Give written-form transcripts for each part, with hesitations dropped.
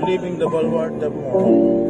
Leaving the bulwark the more.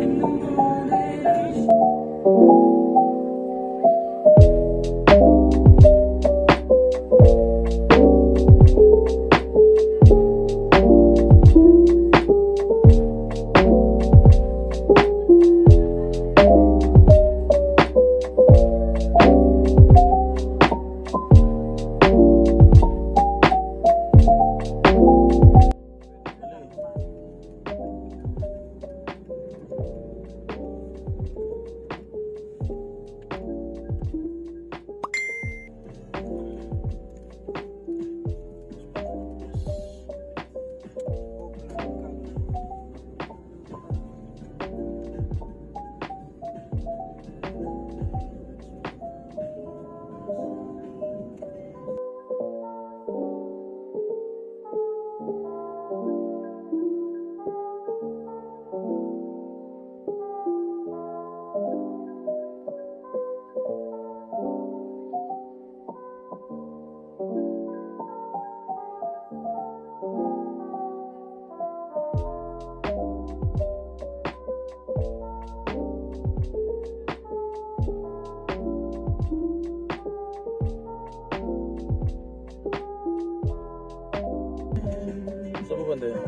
banda yun?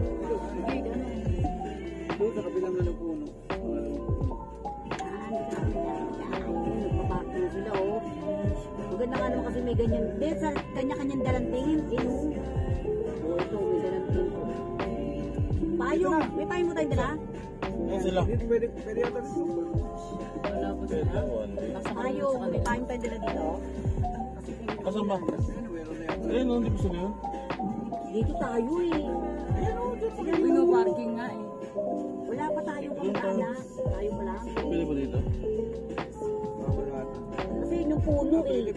Doon sa kabilang puno. may ganyan. Hindi, sa kanya-kanyang dalantingin. Oo, ito, may dalantingin. Payong. May payong mo tayong dala? Yan sila. Pwede yata dito. Pwede, one day. Payong. May payong tayong dala dito. Asan ba? Meron na yata. Ayun, hindi gusto niyo yun? Dito tayo eh. No parking nga eh. Wala pa tayong pagkana. Tayo pa lang. Pwede ba dito? Kasi yung puno eh.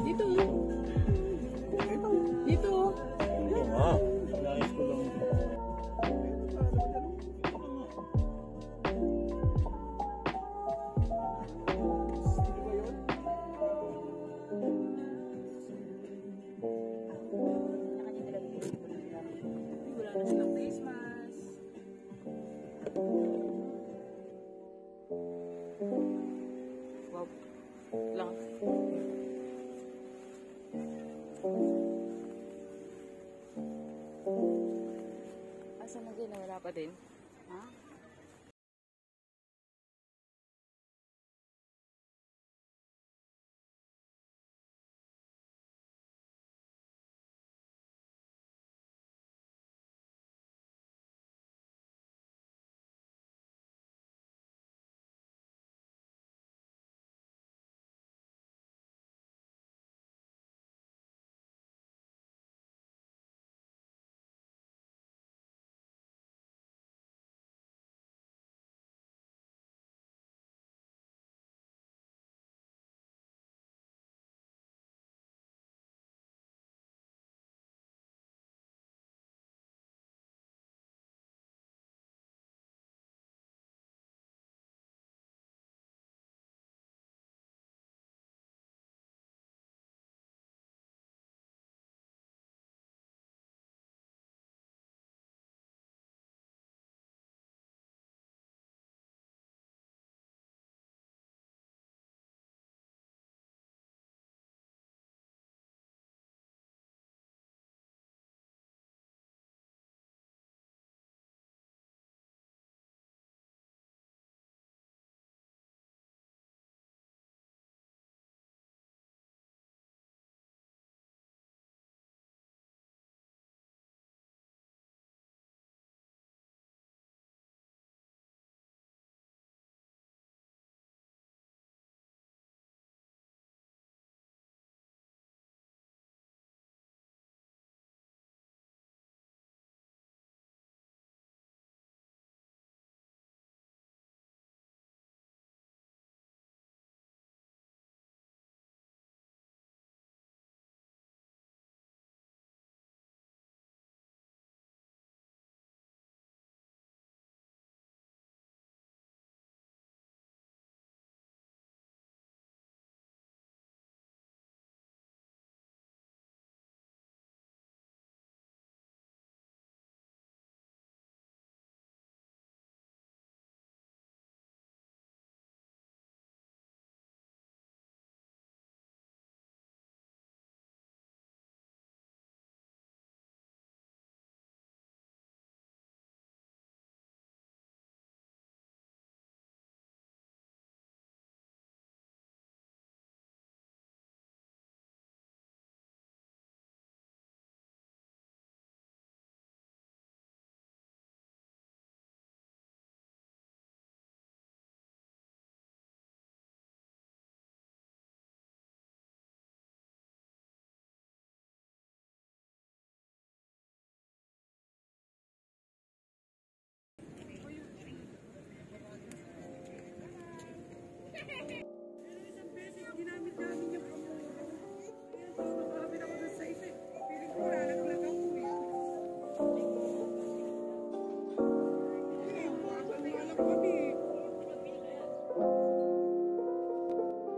Dito. Dito. Ah, nais ko lang. Wala na silang face mask. Wow. Lang. Asa na din? Wala pa din. Ha?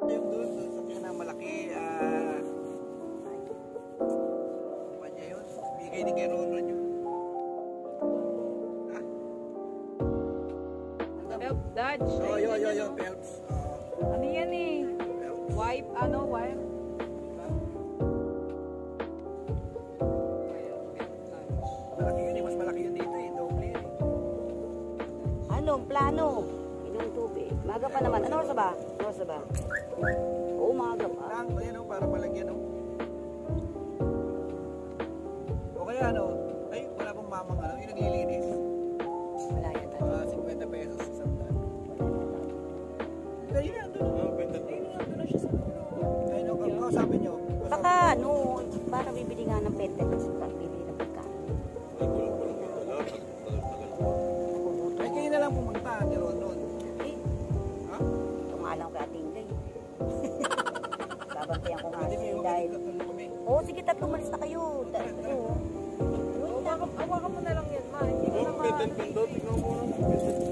Yung doon sa pinakamalaki, kanya yun. Bigay ni Kerono yun. Dodge. Yo, Phelps. Ano yan eh? Wipe, wipe? Malaki yun eh, mas malaki yun dito eh. Doble yun eh. Ano, plano? Inom tubig. Maga pa naman. Ano oras ba? Ano oras ba? Oo, maga pa. Lang, ayan o, para malagyan Ayun, ang kausapin nyo. Baka, no, para bibili nga ng pendant. Bibili ng pagkain. Ay, kayo na lang pumunta. Ni Ron. Eh, Ha? tumalang kay ating gay. Babantayan ko nga Pwede mo siya yung dahil... tatlo kami. Oo, sige, tatlo, malis na kayo. Tatlo. Hawakan mo na lang yan, ma. Hindi ka na ma. Pendant pendant. Tingnan mo muna. Pendant.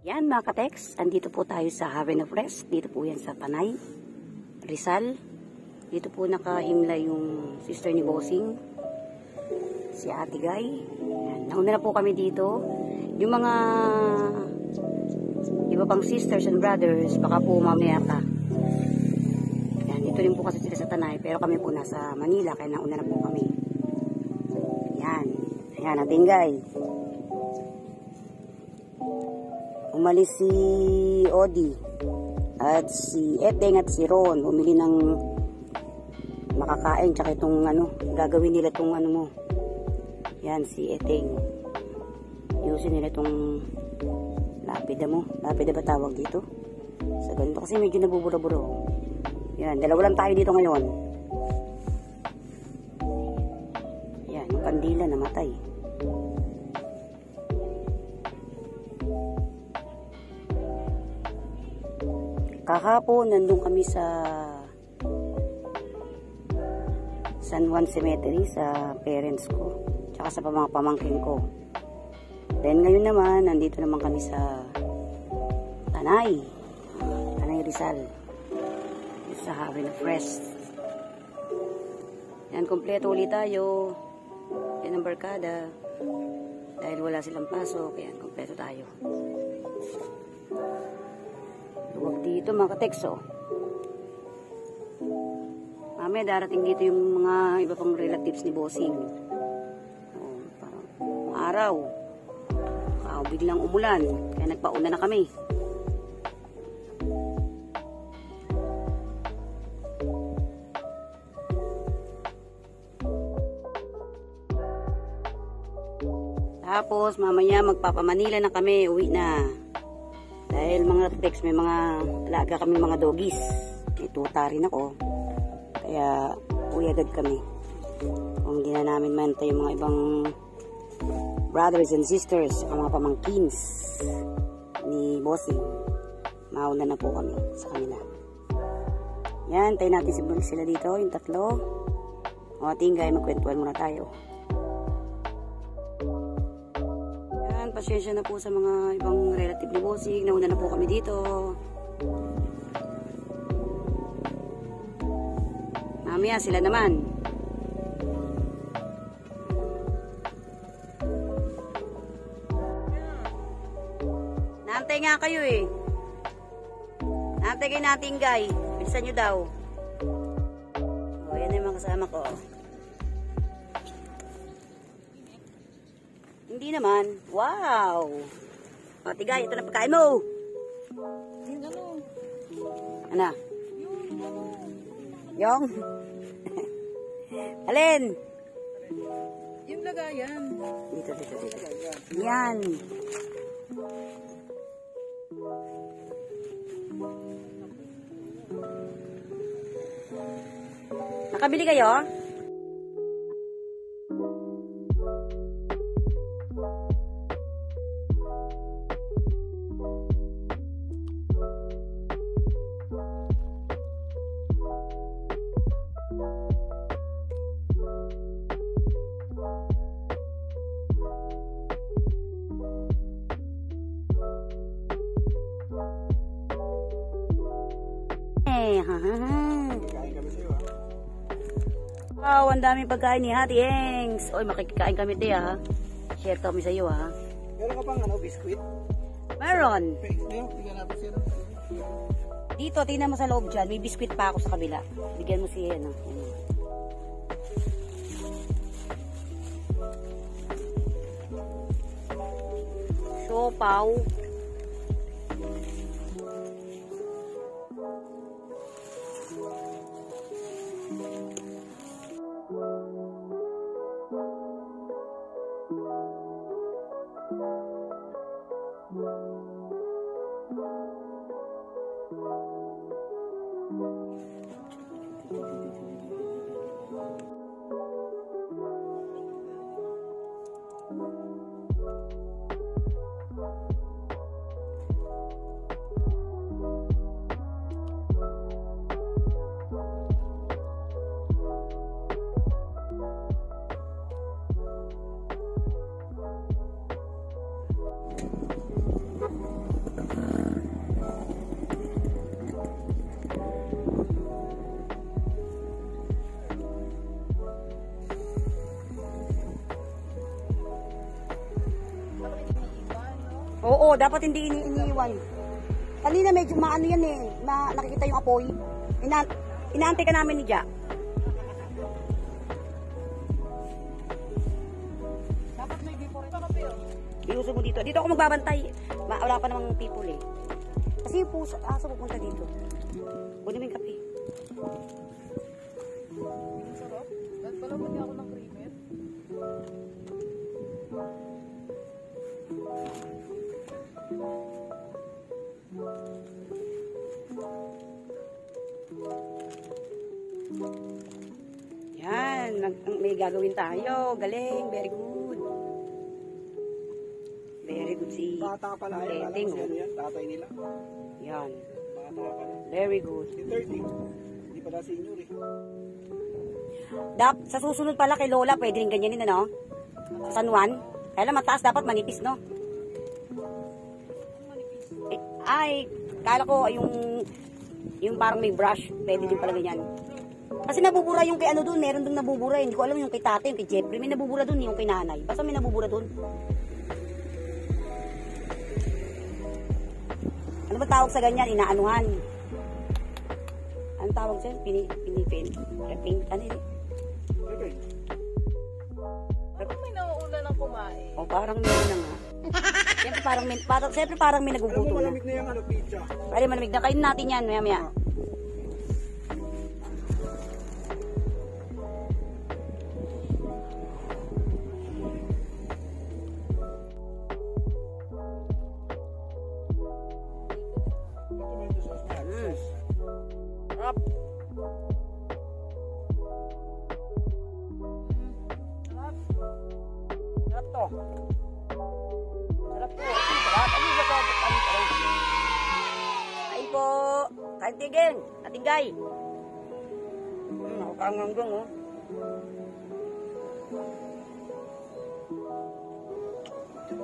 Yan mga kateks, andito po tayo sa Haven of Rest. Dito po yan sa Tanay, Rizal. Dito po nakahimlay yung sister ni Bossing, si Ate Guy. Yan. Nauna na po kami dito. Yung mga iba pang sisters and brothers, baka po mamaya pa. Yan, dito rin po kasi sila sa Tanay, pero kami po nasa Manila, kaya nauna na po kami. Yan, yan Ate Guy. Umalis si Odi at si Eteng at si Ron. Bumili ng makakain tsaka itong ano, gagawin nila itong ano mo. Yan si Eteng. Yusin nila itong lapida mo. Lapida ba tawag dito? Sa ganito kasi medyo nabubura-buro. Yan, dalawa lang tayo dito ngayon. Yan, yung kandila namatay. Kahapon, nandun kami sa San Juan Cemetery sa parents ko, tsaka sa mga pamangkin ko. Then ngayon naman, nandito naman kami sa Tanay, Tanay Rizal, sa Haven of Rest. Yan, kompleto ulit tayo. Yan ang barkada. Dahil wala silang pasok, yan, kompleto tayo. Huwag dito mga katekso. Mamaya darating dito yung mga iba pang relatives ni Bossing. Oh, parang araw. Biglang umulan. Kaya nagpauna na kami. Tapos mamaya magpapamanila na kami. Uwi na. Dahil mga text, may mga alaga kami mga doggies. May tuta rin ako. Kaya uwi agad kami. Kung hindi na namin mantay yung mga ibang brothers and sisters, mga pamangkins ni Bossing, mauna na po kami sa kanila. Yan, tayo natin sila dito, yung tatlo. O tingay, magkwentuhan muna tayo. Pasensya na po sa mga ibang relative ni Bossing. Nauna na po kami dito. Mamaya sila naman. Antay nga kayo eh. Antay kayo natin, guy. Bilisan nyo daw. O, yan yung mga kasama ko. Hindi naman. Wow! O, tigay, ito na pagkain mo. Yung ano? Ano? Yung? Alin? Yung lagayan. Dito. Yan. Nakabili kayo? Kain kami sa'yo, ha? Wow, ang daming pagkain ni Hati Engs. Oy, makikikain kami te ha. Share kami sa iyo ha. Meron ka pang, biskuit? Meron. Ngayon, bigyan natin siya. Dito, tingnan mo sa loob dyan. May biskuit pa ako sa kabila. Bigyan mo si ano. Siopaw. Oo, dapat hindi iniiwan. Kanina medyo maano yan eh. Nakikita yung apoy. Inaantay ka namin ni Ja. Dapat may before ito kape oh. Iuso mo dito. Dito ako magbabantay. Wala pa namang people eh. Kasi yung puso, aso pupunta dito. Kunin mo yung kape. Ang sarap. Dahil pala pati ako ng creamer. Yan, may gagawin tayo. Galing, very good. Very good si Bata pala. Alam Tenting. ko si ano yan, tatay nila. Yan, Bata pala. very good. Si 30. Hindi pa na senior eh. Sa susunod pala kay Lola, pwede rin ganyanin, ano? Sa San Juan. Kaya lang mataas, dapat manipis, no? Eh, ay, kala ko yung parang may brush, pwede din pala ganyan. Kasi nabubura yung kay ano dun, meron dun nabubura. Hindi ko alam yung kay tate, yung kay Jeffrey. May nabubura dun, yung kay nanay. Basta may nabubura dun. Ano ba tawag sa ganyan? Inaanuhan. Anong tawag siya? Pinipin. Reping. Ano yun? Okay. Parang may nauuna ng kumain. O parang meron na nga. Siyempre parang may Alam mo nagugutom na. malamig na yung pizza. Pwede malamig na. Kainin natin yan, maya-maya. Tomato sauce na. Sarap. Sarap to. Sarap to. Sarap. Ano ba ito? Kain po. Kain tigeng. Atinggay. Nakakanganggang oh.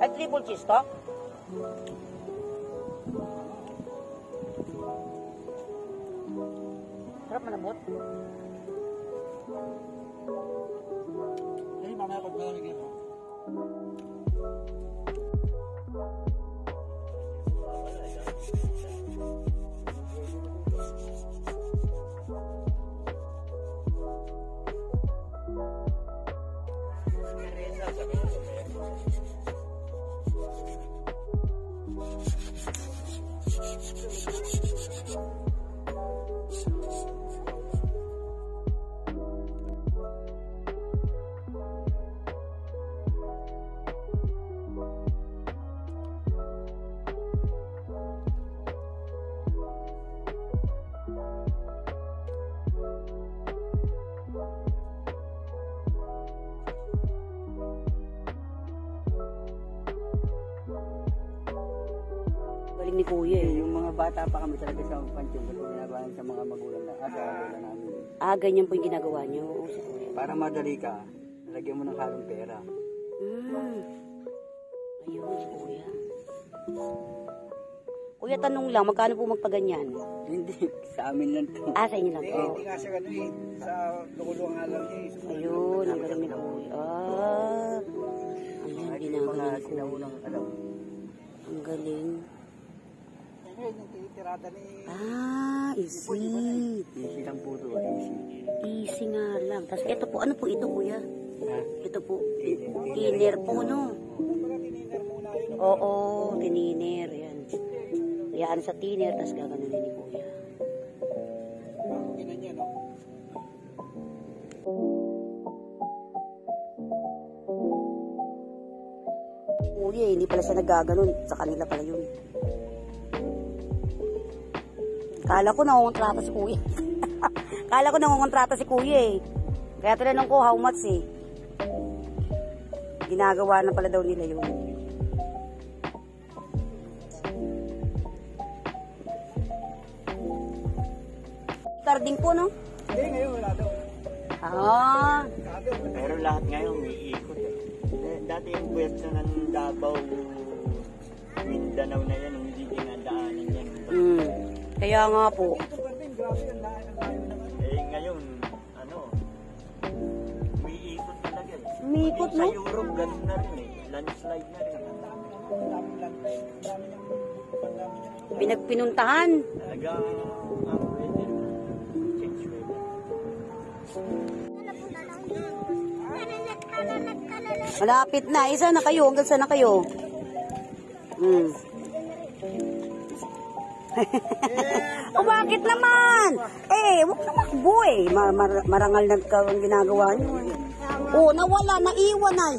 Ay, triple cheese to? Sarap malambot. Ay, mamaya pag malamig yan. Galing ni Kuya eh. Yung mga bata pa kami talaga sa pansyon, kasi ginagawa sa mga magulang na magulang namin. Ah, ganyan po yung ginagawa niyo. Oo, si Kuya. Para madali ka, lagyan mo ng halong pera. Ayun, si Kuya. Kuya, tanong lang, magkano po magpaganyan? Hindi, sa amin lang to. Ah, sa inyo lang po. Hindi nga siya ganun eh. Sa lukulungan lang niya eh. Ayun, ang galing ni Kuya. Ah, ayan, ginagawa ni Kuya. Ang galing. Ayun, yung tinitirada ni... Ah, easy. Easy lang po to, easy. Easy nga lang. Tapos ito po, ano po ito Kuya? Ha? Ito po, tiner po, no? Oo, tininer. Yan. Yan sa tiner, tapos gaganunin ni Kuya. Ginan niya, no? Kuya, hindi pala siya naggaganon. Sa kanila pala yun. Kala ko nangungontrata si Kuya. Kala ko nangungontrata si Kuya eh. Kaya tinanong ko how much eh. Ginagawa na pala daw nila yun. Tarding po, no? Hindi, ngayon wala daw. Ah, Pero lahat ngayon may ikot eh. Dati yung pwesto ng Davao, Mindanao na yan, hindi dinadaanan yan. kaya nga po. Ito pa rin, grabe ang layo naman. Eh ngayon, ano, may ikot talaga eh. Umikot, Sa no? Europe, ganun na rin eh. Landslide na rin. Pinagpinuntahan. Talaga, ang weather, change weather. Malapit na. Isa na kayo. Hanggang saan na kayo? O bakit naman? Huwag na makbo eh. Marangal na ang ginagawa nyo eh. Nawala, naiwan ay.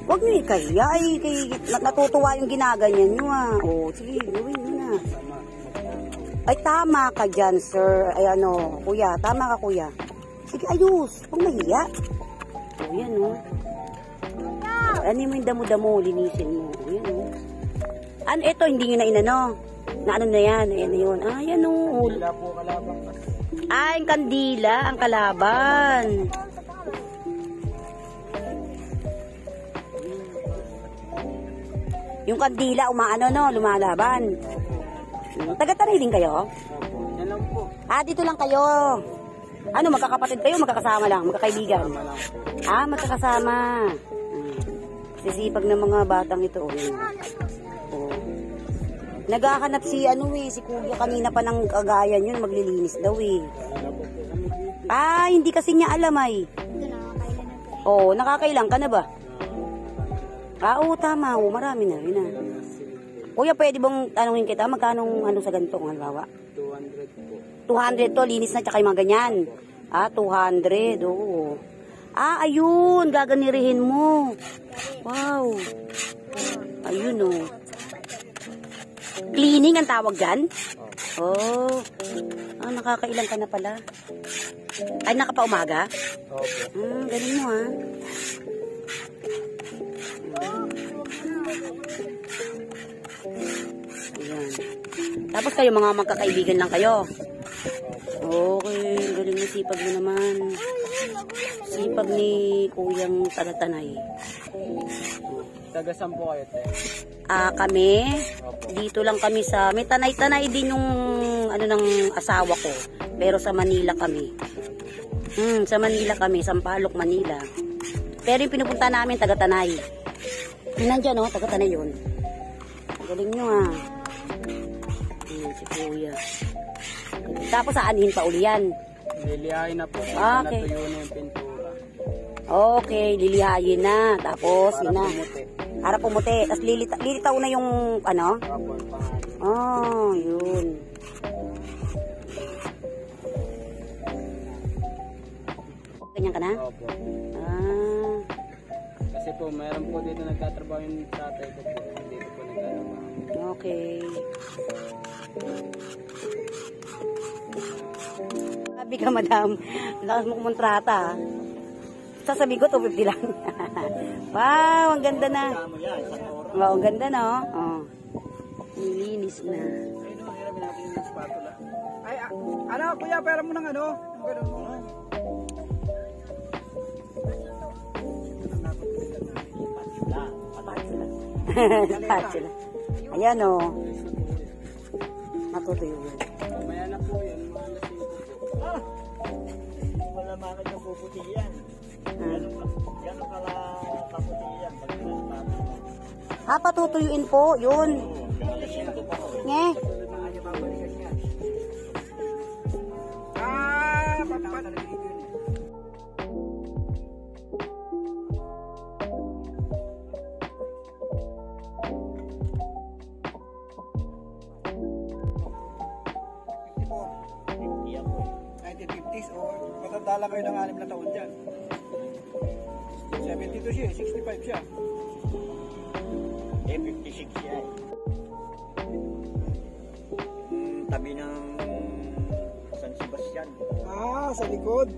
Huwag nyo ikahiya ay. Natutuwa yung ginaganyan nyo ah. Sige, gawin nyo na. Ay, tama ka dyan, sir. Ay, kuya. Tama ka, kuya. Sige, ayos. Huwag mahiya. Yan o. Ano mo yung damo-damo, linisin mo. Yan o. Ano, ito, hindi nyo na inano. Na ano na yan, ayan na yun. Yan o. Wala po kalabang kasi. Yung kandila, ang kalaban. Yung kandila, umaano no, lumalaban. Taga-Tanay din kayo? Yan lang po. Dito lang kayo. Ano, magkakapatid kayo, magkakasama lang, magkakaibigan? Magkakasama. Sisipag ng mga batang ito. Naghahanap si si Kuya kanina pa ng kagayan yun, maglilinis daw eh. Hindi kasi niya alam ay. Nakakailang ka na ba? Oo, tama. Marami na rin ah. Kuya, pwede bang tanungin kita, magkano sa ganito ang halimbawa? 200 po. 200 to, linis na tsaka yung mga ganyan. 200, oo. Ayun, gaganirihin mo. Wow. Ayun, oh. Cleaning ang tawag dyan? Nakakailan ka na pala. Ay, nakapaumaga? Opo. Galing mo, ha? Ayan. Tapos kayo, mga magkakaibigan lang kayo? Okay, galing na sipag mo naman. Sipag ni Kuyang taga-Tanay. Taga-saan po kayo, te? Kami, dito lang kami may Tanay-Tanay din yung ng asawa ko. Pero sa Manila kami. Sa Manila kami, Sampaloc, Manila. Pero yung pinupunta namin, taga-Tanay. Nandiyan, taga-Tanay yun. Galing nyo, ha. Si Kuya. Tapos aanhin pa uli yan. Lilihain na po. Okay. Natuyo na yung pintura. Okay, lilihayin na. Tapos, Para yun na. pumuti. Para pumuti. Tapos lilitaw na yung ano? Kapon pangalan. Oh, yun. Ganyan ka na? Opo. Ah. Kasi po, mayroon po dito nagtatrabaho yung tatay ko po. Dito po nagtatrabaho. Okay. Sabi ka, madam. Lakas mo kumontrata. Sasabi ko, 250 lang. Wow, ang ganda na. Kamo yan, sa oras. Wow, ang ganda na, oh. Nilinis na. Ayun o, hiramin natin yung spatula. Ay, ano, kuya, pera mo ng ano? Ganun mo. Spatula. Ayan, oh. Matutuyo yun. Mamaya na po yan, mga alas 5 po. Wala makit na puputi yan. Gano'n kala kaputi yan. Pag pinaspato mo. Patutuyuin po, yun. Alas 5 pa po. Nge. Hindi ako. 1950s o matanda lang kayo ng 6 na taon dyan. 72 siya, 65 siya. 56 yan. Tabi ng San Sebastian. Sa likod.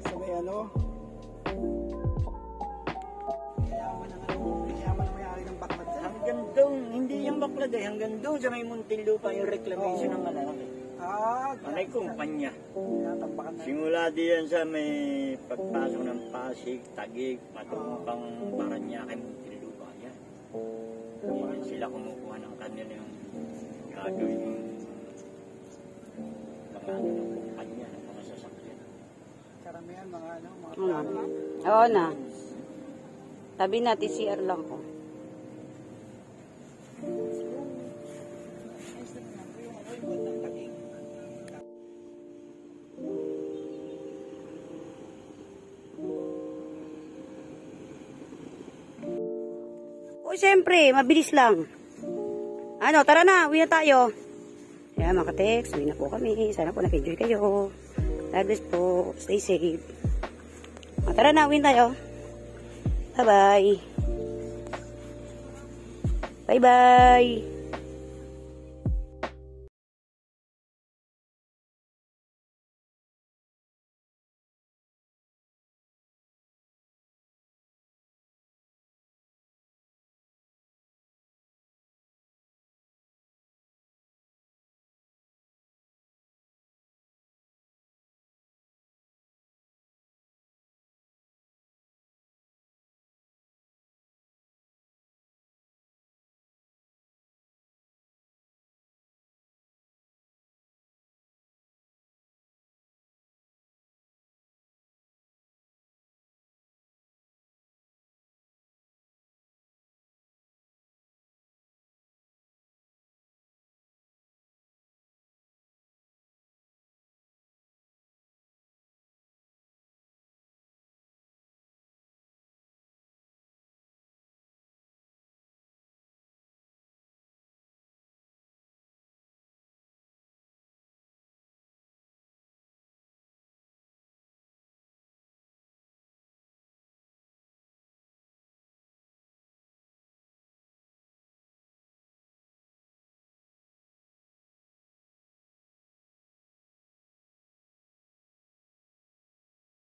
Sa may ano. Yaman ang ano, yaman ang may-ari ng baklat dyan. Hanggang doon, hindi yung baklad eh. Hanggang doon sa may Muntinlupa yung reclamation ng malalaki. May kumpanya. Tinatambakan na. Simula diyan sa may pagpasok ng Pasig, Taguig, Matupang, Paranaque, Muntinlupa yan. Yan sila kumukuha ng kanilang gagawin yung mga ano ng kumpanya, ng mga sasakyan. Karamihan mga ano, mga Ano? Oo na. Sabi natin, CR lang ko. O, siyempre, mabilis lang. Ano, tara na, uwi na tayo. Ayan, mga ka-text, uwi na po kami. Sana po nag-enjoy kayo. God bless po. Stay safe. Tara na, uwi na tayo. Bye-bye. Bye-bye.